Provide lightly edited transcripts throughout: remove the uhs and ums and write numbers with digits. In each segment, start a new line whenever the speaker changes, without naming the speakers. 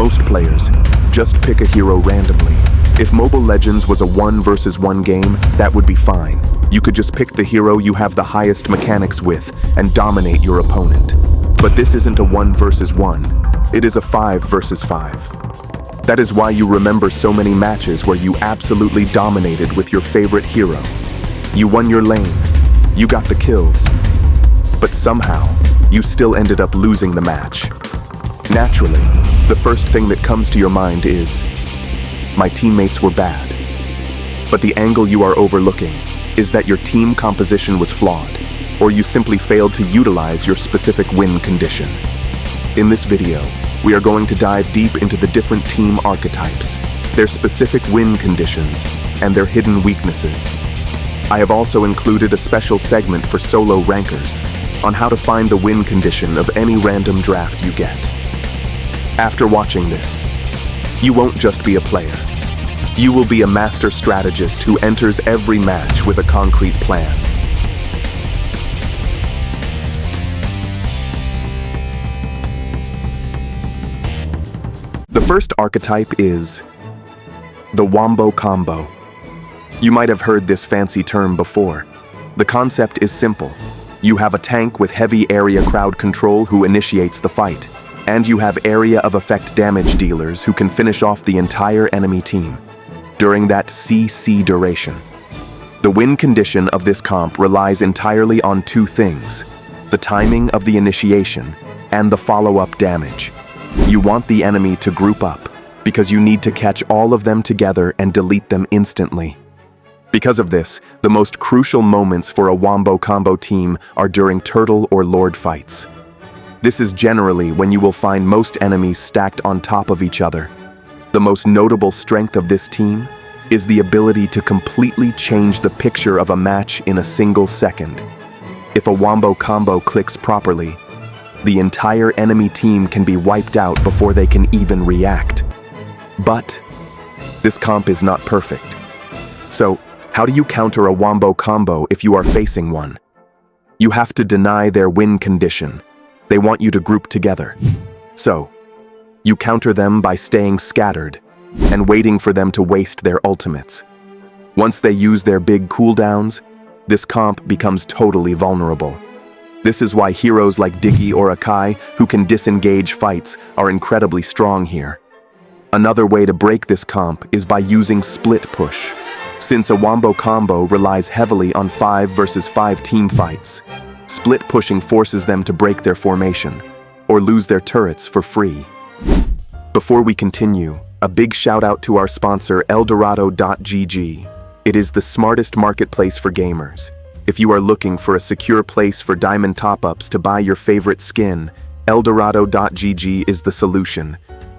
most players, just pick a hero randomly. If Mobile Legends was a 1 versus 1 game, that would be fine. You could just pick the hero you have the highest mechanics with and dominate your opponent. But this isn't a 1 versus 1, it is a 5 versus 5. That is why you remember so many matches where you absolutely dominated with your favorite hero. You won your lane, you got the kills, but somehow, you still ended up losing the match. Naturally, the first thing that comes to your mind is, my teammates were bad. But the angle you are overlooking is that your team composition was flawed, or you simply failed to utilize your specific win condition. In this video, we are going to dive deep into the different team archetypes, their specific win conditions, and their hidden weaknesses. I have also included a special segment for solo rankers on how to find the win condition of any random draft you get. After watching this, you won't just be a player. You will be a master strategist who enters every match with a concrete plan. The first archetype is the Wombo Combo. You might have heard this fancy term before. The concept is simple. You have a tank with heavy area crowd control who initiates the fight, and you have area of effect damage dealers who can finish off the entire enemy team during that CC duration. The win condition of this comp relies entirely on two things: the timing of the initiation and the follow-up damage. You want the enemy to group up because you need to catch all of them together and delete them instantly. Because of this, the most crucial moments for a Wombo Combo team are during turtle or lord fights. This is generally when you will find most enemies stacked on top of each other. The most notable strength of this team is the ability to completely change the picture of a match in a single second. If a Wombo Combo clicks properly, the entire enemy team can be wiped out before they can even react. But this comp is not perfect. So, how do you counter a Wombo Combo if you are facing one? You have to deny their win condition. They want you to group together. So, you counter them by staying scattered and waiting for them to waste their ultimates. Once they use their big cooldowns, this comp becomes totally vulnerable. This is why heroes like Diggy or Akai, who can disengage fights, are incredibly strong here. Another way to break this comp is by using split push. Since a Wombo Combo relies heavily on 5 versus 5 team fights, split pushing forces them to break their formation or lose their turrets for free. Before we continue, a big shout out to our sponsor Eldorado.gg. It is the smartest marketplace for gamers. If you are looking for a secure place for diamond top-ups to buy your favorite skin, Eldorado.gg is the solution.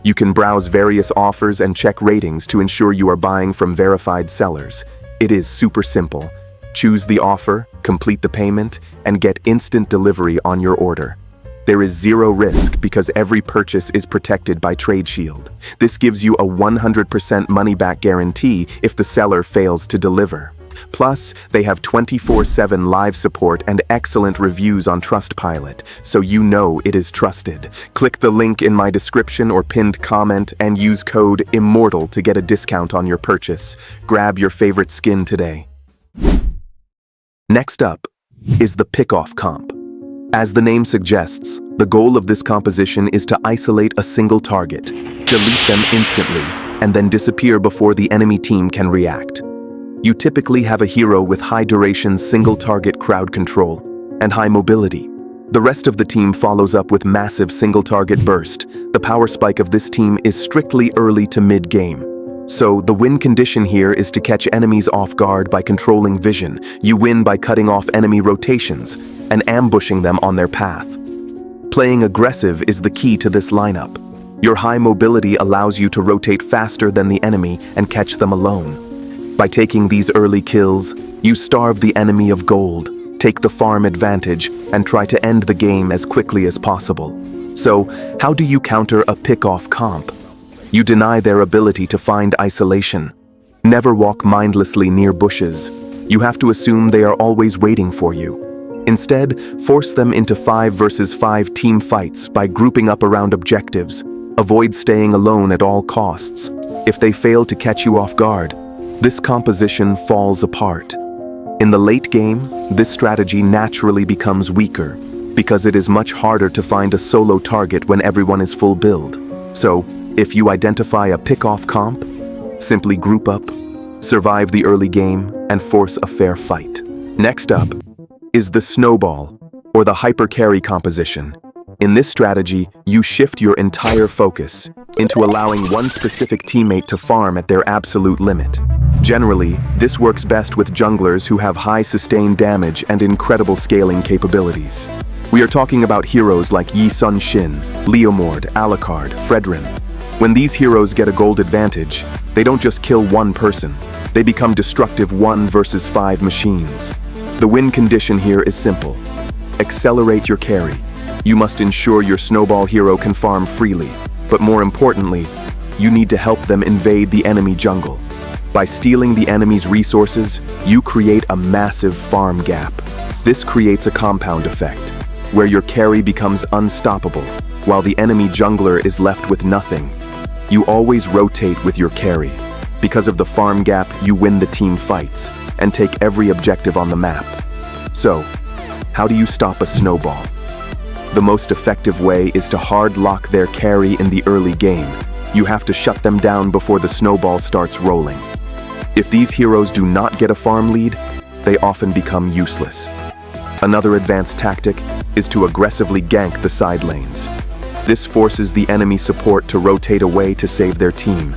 You can browse various offers and check ratings to ensure you are buying from verified sellers. It is super simple. Choose the offer, complete the payment, and get instant delivery on your order. There is zero risk because every purchase is protected by Trade Shield. This gives you a 100% money-back guarantee if the seller fails to deliver. Plus, they have 24/7 live support and excellent reviews on Trustpilot, so you know it is trusted. Click the link in my description or pinned comment and use code IMMORTAL to get a discount on your purchase. Grab your favorite skin today. Next up is the Pickoff comp. As the name suggests, the goal of this composition is to isolate a single target, delete them instantly, and then disappear before the enemy team can react. You typically have a hero with high-duration single-target crowd control and high mobility. The rest of the team follows up with massive single-target burst. The power spike of this team is strictly early to mid-game. So, the win condition here is to catch enemies off guard by controlling vision. You win by cutting off enemy rotations and ambushing them on their path. Playing aggressive is the key to this lineup. Your high mobility allows you to rotate faster than the enemy and catch them alone. By taking these early kills, you starve the enemy of gold, take the farm advantage, and try to end the game as quickly as possible. So, how do you counter a Pickoff comp? You deny their ability to find isolation. Never walk mindlessly near bushes. You have to assume they are always waiting for you. Instead, force them into 5 versus 5 team fights by grouping up around objectives. Avoid staying alone at all costs. If they fail to catch you off guard, this composition falls apart. In the late game, this strategy naturally becomes weaker because it is much harder to find a solo target when everyone is full build. So, if you identify a pick-off comp, simply group up, survive the early game, and force a fair fight. Next up is the Snowball, or the hyper carry composition. In this strategy, you shift your entire focus into allowing one specific teammate to farm at their absolute limit. Generally, this works best with junglers who have high sustained damage and incredible scaling capabilities. We are talking about heroes like Yi Sun Shin, Leomord, Alucard, Fredrin. When these heroes get a gold advantage, they don't just kill one person, they become destructive 1 versus 5 machines. The win condition here is simple. Accelerate your carry. You must ensure your Snowball hero can farm freely, but more importantly, you need to help them invade the enemy jungle. By stealing the enemy's resources, you create a massive farm gap. This creates a compound effect, where your carry becomes unstoppable, while the enemy jungler is left with nothing. You always rotate with your carry. Because of the farm gap, you win the team fights, and take every objective on the map. So, how do you stop a Snowball? The most effective way is to hard lock their carry in the early game. You have to shut them down before the Snowball starts rolling. If these heroes do not get a farm lead, they often become useless. Another advanced tactic is to aggressively gank the side lanes. This forces the enemy support to rotate away to save their team,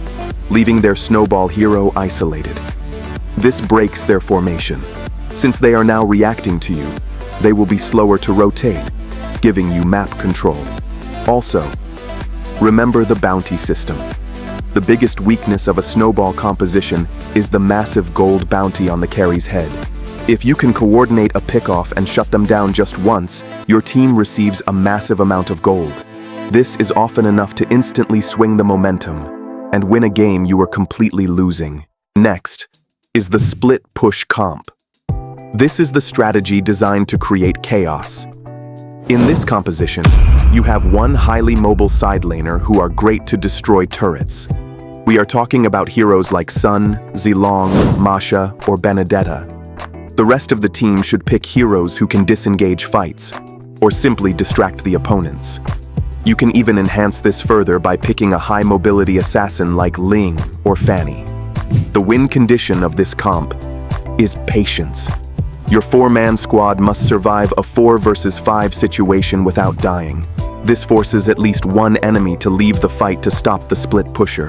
leaving their Snowball hero isolated. This breaks their formation. Since they are now reacting to you, they will be slower to rotate, giving you map control. Also, remember the bounty system. The biggest weakness of a Snowball composition is the massive gold bounty on the carry's head. If you can coordinate a pick-off and shut them down just once, your team receives a massive amount of gold. This is often enough to instantly swing the momentum and win a game you were completely losing. Next is the split push comp. This is the strategy designed to create chaos. In this composition, you have one highly mobile side laner who are great to destroy turrets. We are talking about heroes like Sun, Zilong, Masha, or Benedetta. The rest of the team should pick heroes who can disengage fights, or simply distract the opponents. You can even enhance this further by picking a high-mobility assassin like Ling or Fanny. The win condition of this comp is patience. Your 4-man squad must survive a 4 versus 5 situation without dying. This forces at least one enemy to leave the fight to stop the split pusher.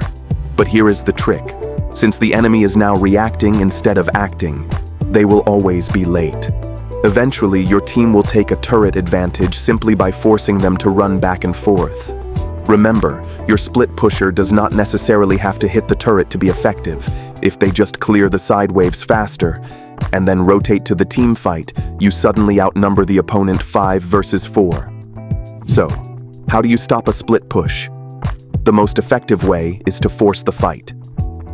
But here is the trick. Since the enemy is now reacting instead of acting, they will always be late. Eventually, your team will take a turret advantage simply by forcing them to run back and forth. Remember, your split pusher does not necessarily have to hit the turret to be effective. If they just clear the side waves faster, and then rotate to the team fight, you suddenly outnumber the opponent 5 versus 4. So, how do you stop a split push? The most effective way is to force the fight.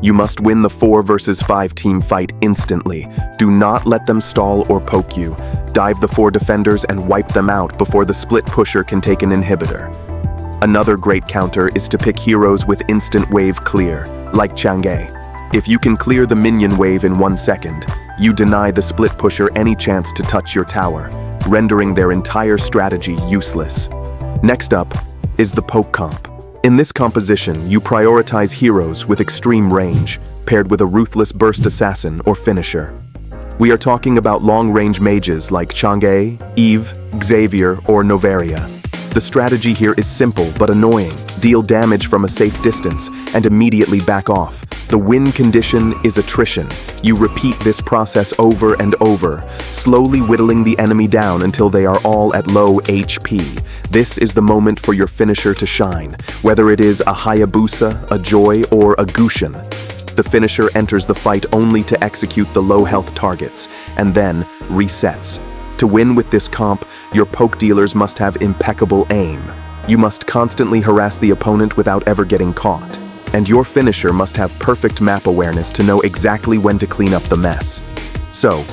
You must win the 4 versus 5 team fight instantly. Do not let them stall or poke you. Dive the 4 defenders and wipe them out before the split pusher can take an inhibitor. Another great counter is to pick heroes with instant wave clear, like Chang'e. If you can clear the minion wave in 1 second, you deny the split pusher any chance to touch your tower, rendering their entire strategy useless. Next up is the poke comp. In this composition, you prioritize heroes with extreme range, paired with a ruthless burst assassin or finisher. We are talking about long-range mages like Chang'e, Eve, Xavier, or Novaria. The strategy here is simple but annoying. Deal damage from a safe distance and immediately back off. The win condition is attrition. You repeat this process over and over, slowly whittling the enemy down until they are all at low HP. This is the moment for your finisher to shine, whether it is a Hayabusa, a Joy, or a Gushin. The finisher enters the fight only to execute the low health targets, and then resets. To win with this comp, your poke dealers must have impeccable aim. You must constantly harass the opponent without ever getting caught. And your finisher must have perfect map awareness to know exactly when to clean up the mess. So,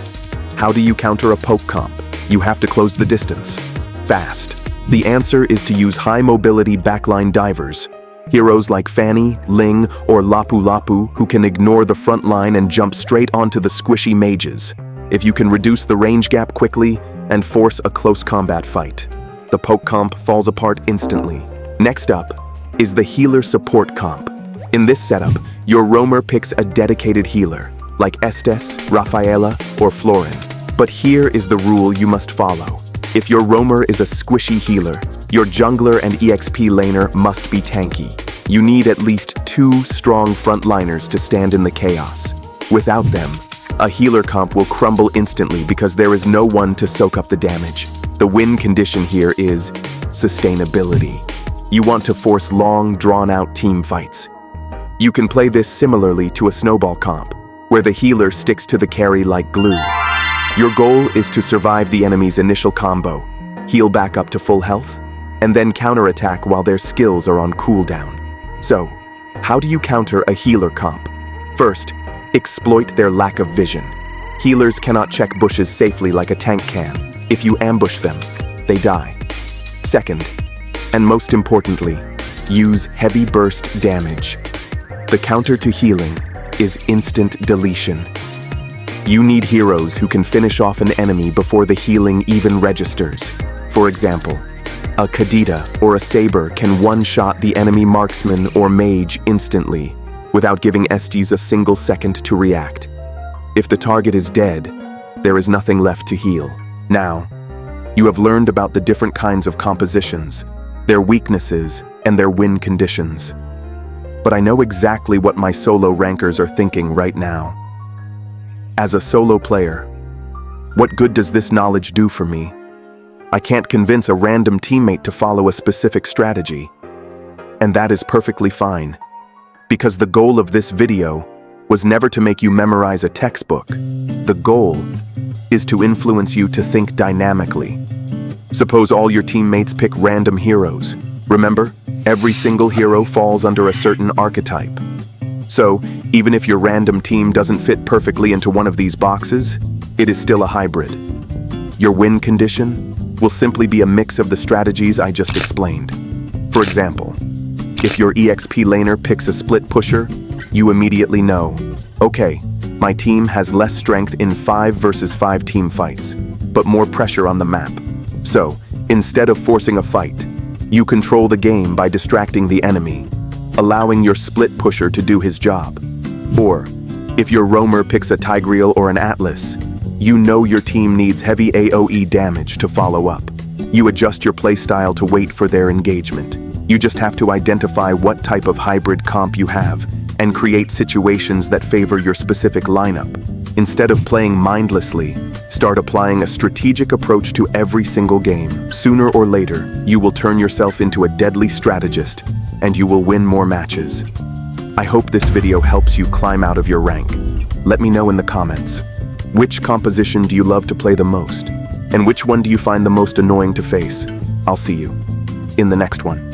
how do you counter a poke comp? You have to close the distance. Fast. The answer is to use high mobility backline divers. Heroes like Fanny, Ling, or Lapu Lapu who can ignore the front line and jump straight onto the squishy mages. If you can reduce the range gap quickly and force a close combat fight, the poke comp falls apart instantly. Next up is the healer support comp. In this setup, your roamer picks a dedicated healer, like Estes, Rafaela, or Florin. But here is the rule you must follow. If your roamer is a squishy healer, your jungler and EXP laner must be tanky. You need at least 2 strong frontliners to stand in the chaos. Without them, a healer comp will crumble instantly because there is no one to soak up the damage. The win condition here is sustainability. You want to force long, drawn-out team fights. You can play this similarly to a Snowball comp, where the healer sticks to the carry like glue. Your goal is to survive the enemy's initial combo, heal back up to full health, and then counterattack while their skills are on cooldown. So, how do you counter a healer comp? First, exploit their lack of vision. Healers cannot check bushes safely like a tank can. If you ambush them, they die. Second, and most importantly, use heavy burst damage. The counter to healing is instant deletion. You need heroes who can finish off an enemy before the healing even registers. For example, a Kadita or a Saber can one-shot the enemy marksman or mage instantly, without giving Estes a single second to react. If the target is dead, there is nothing left to heal. Now, you have learned about the different kinds of compositions, their weaknesses, and their win conditions. But I know exactly what my solo rankers are thinking right now. As a solo player, what good does this knowledge do for me? I can't convince a random teammate to follow a specific strategy. And that is perfectly fine, because the goal of this video was never to make you memorize a textbook. The goal is to influence you to think dynamically. Suppose all your teammates pick random heroes. Remember, every single hero falls under a certain archetype. So, even if your random team doesn't fit perfectly into one of these boxes, it is still a hybrid. Your win condition will simply be a mix of the strategies I just explained. For example, if your EXP laner picks a split pusher, you immediately know, okay, my team has less strength in 5 versus 5 team fights, but more pressure on the map. So, instead of forcing a fight, you control the game by distracting the enemy, allowing your split pusher to do his job. Or, if your roamer picks a Tigreal or an Atlas, you know your team needs heavy AoE damage to follow up. You adjust your playstyle to wait for their engagement. You just have to identify what type of hybrid comp you have and create situations that favor your specific lineup. Instead of playing mindlessly, start applying a strategic approach to every single game. Sooner or later, you will turn yourself into a deadly strategist, and you will win more matches. I hope this video helps you climb out of your rank. Let me know in the comments. Which composition do you love to play the most? And which one do you find the most annoying to face? I'll see you in the next one.